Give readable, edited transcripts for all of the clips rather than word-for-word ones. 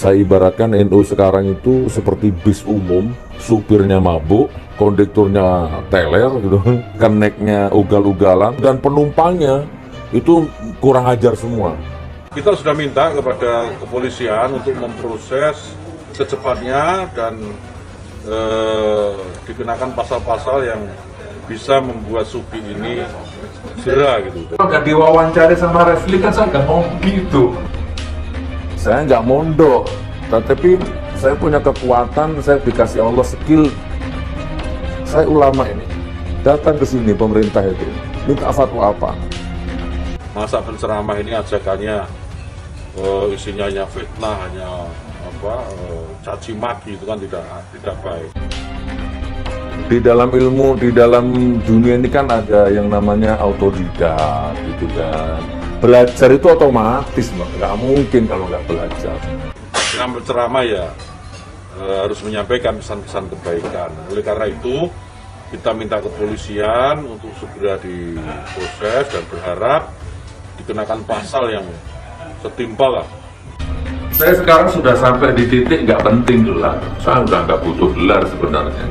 Saya ibaratkan NU sekarang itu seperti bis umum, supirnya mabuk, kondekturnya teler gitu, keneknya ugal-ugalan, dan penumpangnya itu kurang ajar semua. Kita sudah minta kepada kepolisian untuk memproses secepatnya dan dikenakan pasal-pasal yang bisa membuat Sugi ini jera gitu. Kalau nggak diwawancari sama Refli kan saya nggak mau gitu. Saya nggak mondok, tapi saya punya kekuatan, saya dikasih Allah skill. Saya ulama ini, datang ke sini pemerintah itu, minta fatwa apa? Masa penceramah ini ajakannya isinya hanya fitnah, hanya caci maki, itu kan tidak baik. Di dalam ilmu, di dalam dunia ini kan ada yang namanya autodidak gitu kan. Belajar itu otomatis, nggak mungkin kalau nggak belajar. Dengan berceramah ya harus menyampaikan pesan-pesan kebaikan. Oleh karena itu kita minta kepolisian untuk segera diproses dan berharap dikenakan pasal yang setimpal lah. Saya sekarang sudah sampai di titik nggak penting gelar. Saya udah nggak butuh gelar sebenarnya.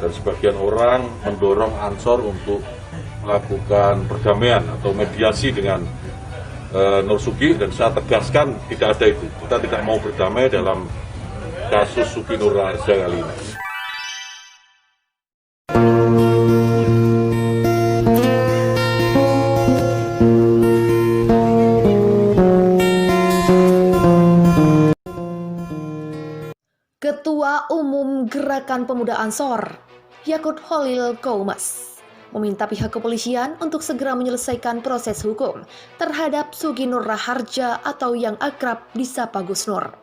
Dan sebagian orang mendorong Ansor untuk melakukan perdamaian atau mediasi dengan Nur Sugi, dan saya tegaskan tidak ada itu. Kita tidak mau berdamai dalam kasus Sugi Nur Raharja kali ini. Ketua Umum Gerakan Pemuda Ansor, Yakut Holil Koumas, meminta pihak kepolisian untuk segera menyelesaikan proses hukum terhadap Sugi Nur Raharja atau yang akrab disapa Gus Nur.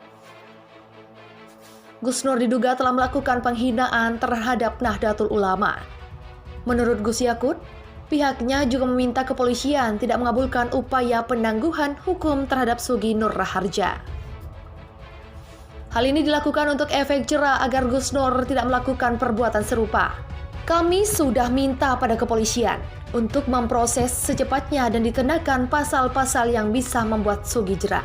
Gus Nur diduga telah melakukan penghinaan terhadap Nahdlatul Ulama. Menurut Gus Yakut, pihaknya juga meminta kepolisian tidak mengabulkan upaya penangguhan hukum terhadap Sugi Nur Raharja. Hal ini dilakukan untuk efek jera agar Gus Nur tidak melakukan perbuatan serupa. Kami sudah minta pada kepolisian untuk memproses secepatnya dan dikenakan pasal-pasal yang bisa membuat Sugi jera.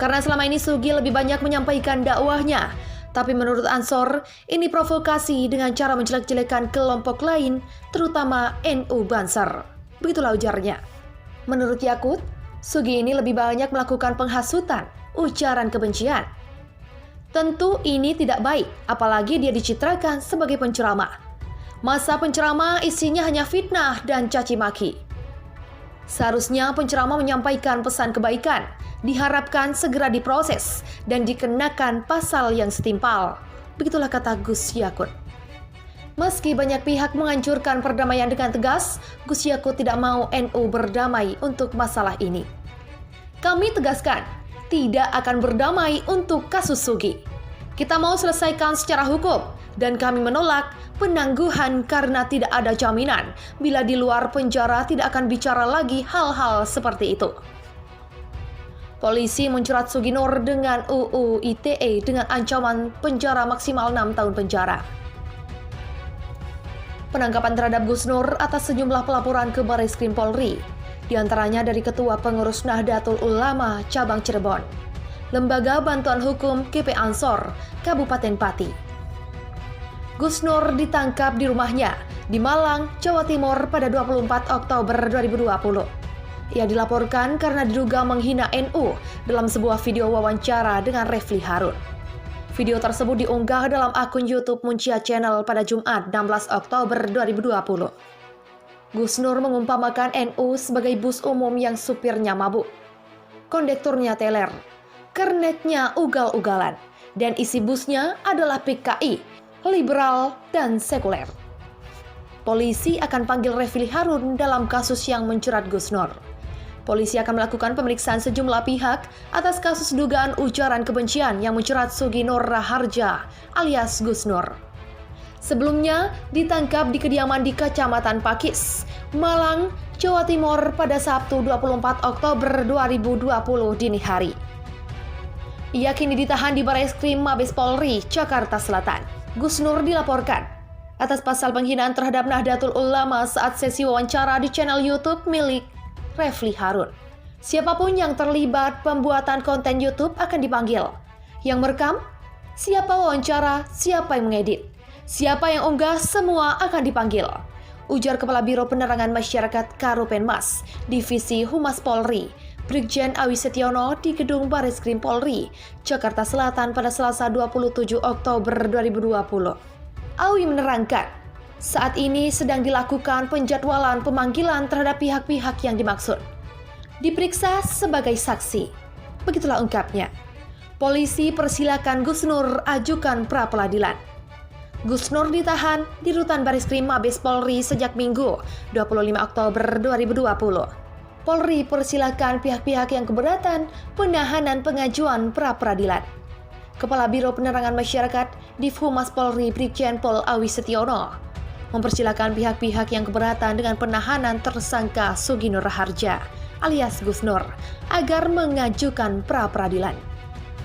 Karena selama ini Sugi lebih banyak menyampaikan dakwahnya, tapi menurut Ansor, ini provokasi dengan cara menjelek-jelekan kelompok lain, terutama NU Banser. Begitulah ujarnya. Menurut Yakut, Sugi ini lebih banyak melakukan penghasutan, ujaran kebencian. Tentu ini tidak baik, apalagi dia dicitrakan sebagai penceramah. Masa penceramah isinya hanya fitnah dan caci maki. Seharusnya penceramah menyampaikan pesan kebaikan, diharapkan segera diproses dan dikenakan pasal yang setimpal. Begitulah kata Gus Yakut. Meski banyak pihak menganjurkan perdamaian dengan tegas, Gus Yakut tidak mau NU berdamai untuk masalah ini. Kami tegaskan, tidak akan berdamai untuk kasus Sugi. Kita mau selesaikan secara hukum, dan kami menolak penangguhan karena tidak ada jaminan bila di luar penjara tidak akan bicara lagi hal-hal seperti itu. Polisi menjerat Sugi Nur dengan UU ITE dengan ancaman penjara maksimal 6 tahun penjara. Penangkapan terhadap Gus Nur atas sejumlah pelaporan ke Barreskrim Polri, di antaranya dari Ketua Pengurus Nahdlatul Ulama Cabang Cirebon, Lembaga Bantuan Hukum KP Ansor, Kabupaten Pati. Gus Nur ditangkap di rumahnya di Malang, Jawa Timur pada 24 Oktober 2020. Ia dilaporkan karena diduga menghina NU dalam sebuah video wawancara dengan Refli Harun. Video tersebut diunggah dalam akun YouTube Muncia Channel pada Jumat 16 Oktober 2020. Gus Nur mengumpamakan NU sebagai bus umum yang supirnya mabuk, kondekturnya teler, kernetnya ugal-ugalan, dan isi busnya adalah PKI, liberal, dan sekuler. Polisi akan panggil Refli Harun dalam kasus yang menjerat Gus Nur. Polisi akan melakukan pemeriksaan sejumlah pihak atas kasus dugaan ujaran kebencian yang menjerat Sugi Nur Raharja alias Gus Nur. Sebelumnya ditangkap di kediaman di Kecamatan Pakis, Malang, Jawa Timur pada Sabtu 24 Oktober 2020 dini hari. Ia kini ditahan di Barreskrim Mabes Polri, Jakarta Selatan. Gus Nur dilaporkan atas pasal penghinaan terhadap Nahdlatul Ulama saat sesi wawancara di channel YouTube milik Refli Harun. Siapapun yang terlibat pembuatan konten YouTube akan dipanggil. Yang merekam, siapa wawancara, siapa yang mengedit, siapa yang unggah, semua akan dipanggil. Ujar Kepala Biro Penerangan Masyarakat Karopenmas, Divisi Humas Polri, Brigjen Awi Setiono di Gedung Bareskrim Polri, Jakarta Selatan pada Selasa 27 Oktober 2020. Awi menerangkan, saat ini sedang dilakukan penjadwalan pemanggilan terhadap pihak-pihak yang dimaksud. Diperiksa sebagai saksi. Begitulah ungkapnya. Polisi persilakan Gus Nur ajukan pra-peradilan. Gus Nur ditahan di Rutan Bareskrim Mabes Polri sejak Minggu 25 Oktober 2020. Polri persilakan pihak-pihak yang keberatan penahanan pengajuan pra-peradilan. Kepala Biro Penerangan Masyarakat Divhumas Polri Brigjen Pol Awi Setiono mempersilakan pihak-pihak yang keberatan dengan penahanan tersangka Sugi Nur Raharja alias Gus Nur agar mengajukan pra-peradilan.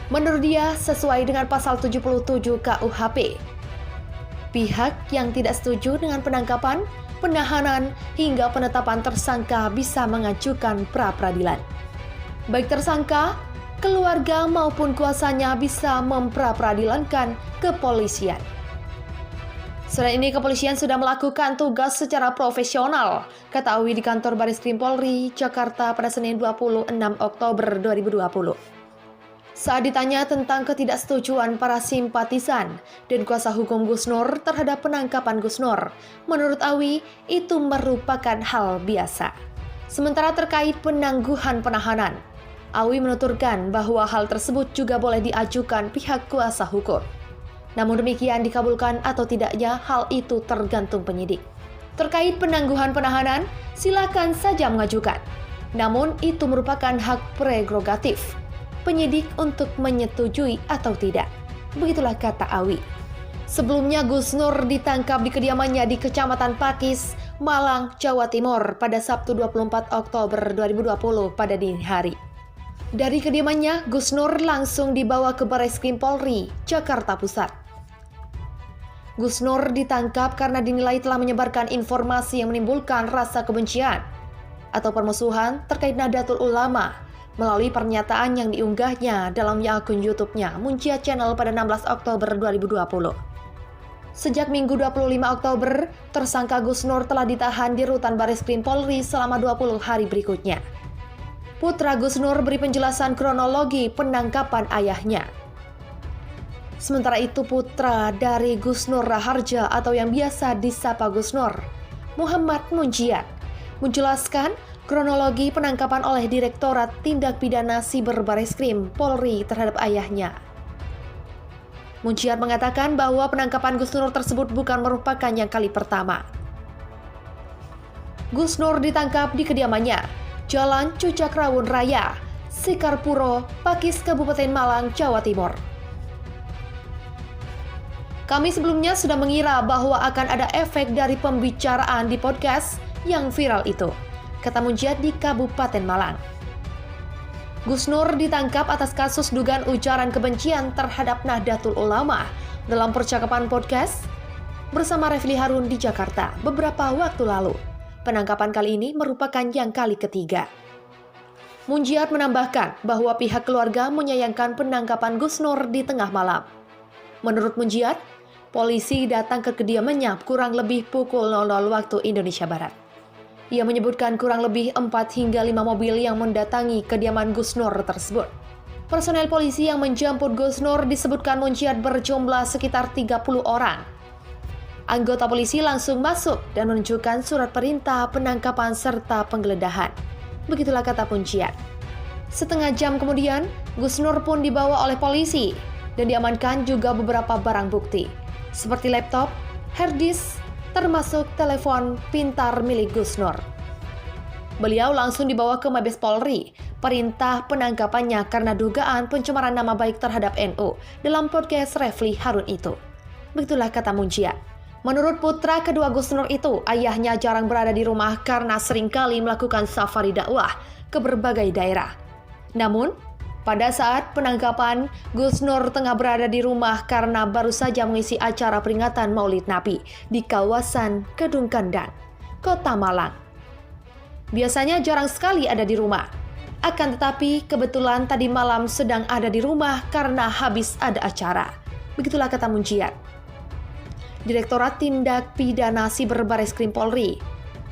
Menurut dia, sesuai dengan pasal 77 KUHP, pihak yang tidak setuju dengan penangkapan, penahanan, hingga penetapan tersangka bisa mengajukan pra-peradilan. Baik tersangka, keluarga maupun kuasanya bisa mempra-peradilankan kepolisian. Selain ini, kepolisian sudah melakukan tugas secara profesional, kata Awi di kantor Bareskrim Polri, Jakarta pada Senin 26 Oktober 2020. Saat ditanya tentang ketidaksetujuan para simpatisan dan kuasa hukum Gus Nur terhadap penangkapan Gus Nur, menurut Awi itu merupakan hal biasa. Sementara terkait penangguhan penahanan, Awi menuturkan bahwa hal tersebut juga boleh diajukan pihak kuasa hukum. Namun demikian dikabulkan atau tidaknya hal itu tergantung penyidik. Terkait penangguhan penahanan, silakan saja mengajukan. Namun itu merupakan hak prerogatif penyidik untuk menyetujui atau tidak. Begitulah kata Awi. Sebelumnya Gus Nur ditangkap di kediamannya di Kecamatan Pakis, Malang, Jawa Timur pada Sabtu 24 Oktober 2020 pada dini hari. Dari kediamannya, Gus Nur langsung dibawa ke Bareskrim Polri, Jakarta Pusat. Gus Nur ditangkap karena dinilai telah menyebarkan informasi yang menimbulkan rasa kebencian atau permusuhan terkait Nahdlatul Ulama melalui pernyataan yang diunggahnya dalam akun YouTube-nya Munciyah Channel pada 16 Oktober 2020. Sejak Minggu 25 Oktober, tersangka Gus Nur telah ditahan di Rutan Bareskrim Polri selama 20 hari berikutnya. Putra Gus Nur beri penjelasan kronologi penangkapan ayahnya. Sementara itu, putra dari Gus Nur Raharja atau yang biasa disapa Gus Nur, Muhammad Munciyah, menjelaskan kronologi penangkapan oleh Direktorat Tindak Pidana Siber Bareskrim Polri terhadap ayahnya. Munciyah mengatakan bahwa penangkapan Gus Nur tersebut bukan merupakan yang kali pertama. Gus Nur ditangkap di kediamannya, Jalan Cucakrawun Raya, Sikarpuro, Pakis, Kabupaten Malang, Jawa Timur. Kami sebelumnya sudah mengira bahwa akan ada efek dari pembicaraan di podcast yang viral itu, kata Munciyah di Kabupaten Malang. Gus Nur ditangkap atas kasus dugaan ujaran kebencian terhadap Nahdlatul Ulama dalam percakapan podcast bersama Refli Harun di Jakarta beberapa waktu lalu. Penangkapan kali ini merupakan yang kali ketiga. Munciyah menambahkan bahwa pihak keluarga menyayangkan penangkapan Gus Nur di tengah malam. Menurut Munciyah, polisi datang ke kediamannya kurang lebih pukul 00 waktu Indonesia Barat. Ia menyebutkan kurang lebih 4 hingga 5 mobil yang mendatangi kediaman Gus Nur tersebut. Personel polisi yang menjemput Gus Nur disebutkan Munciyah berjumlah sekitar 30 orang. Anggota polisi langsung masuk dan menunjukkan surat perintah penangkapan serta penggeledahan. Begitulah kata Munciyah. Setengah jam kemudian, Gus Nur pun dibawa oleh polisi dan diamankan juga beberapa barang bukti, seperti laptop, harddisk, termasuk telepon pintar milik Gus Nur. Beliau langsung dibawa ke Mabes Polri. Perintah penangkapannya karena dugaan pencemaran nama baik terhadap NU dalam podcast Refli Harun itu. Begitulah kata Munciyah. Menurut putra kedua Gus Nur itu, ayahnya jarang berada di rumah karena seringkali melakukan safari dakwah ke berbagai daerah. Namun, pada saat penangkapan, Gus Nur tengah berada di rumah karena baru saja mengisi acara peringatan Maulid Nabi di kawasan Kedung Kendang, Kota Malang. Biasanya jarang sekali ada di rumah. Akan tetapi kebetulan tadi malam sedang ada di rumah karena habis ada acara. Begitulah kata Munjiat. Direktorat Tindak Pidana Siber Bareskrim Polri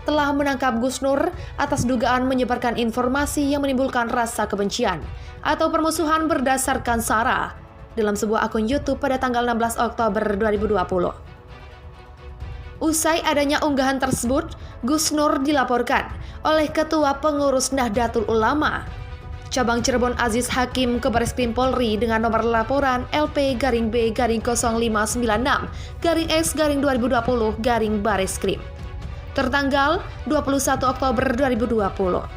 telah menangkap Gus Nur atas dugaan menyebarkan informasi yang menimbulkan rasa kebencian atau permusuhan berdasarkan SARA dalam sebuah akun YouTube pada tanggal 16 Oktober 2020. Usai adanya unggahan tersebut, Gus Nur dilaporkan oleh Ketua Pengurus Nahdlatul Ulama Cabang Cirebon Aziz Hakim ke Bareskrim Polri dengan nomor laporan LP-0596-S-2020 Bareskrim tertanggal 21 Oktober 2020.